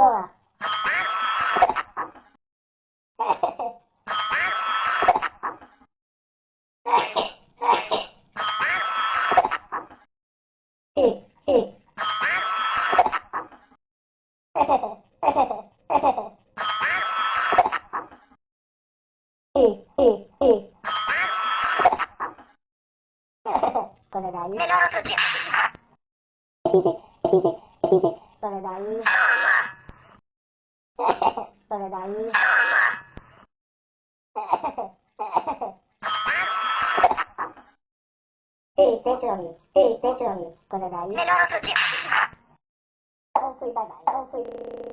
Boa. Sì, sì. Sì, sì, sì. Come dai? Le loro trucce. Come dai? Come dai? Sì, peggiori, sì, peggiori. Come dai? Le loro trucce. Non qui, bye bye, non qui.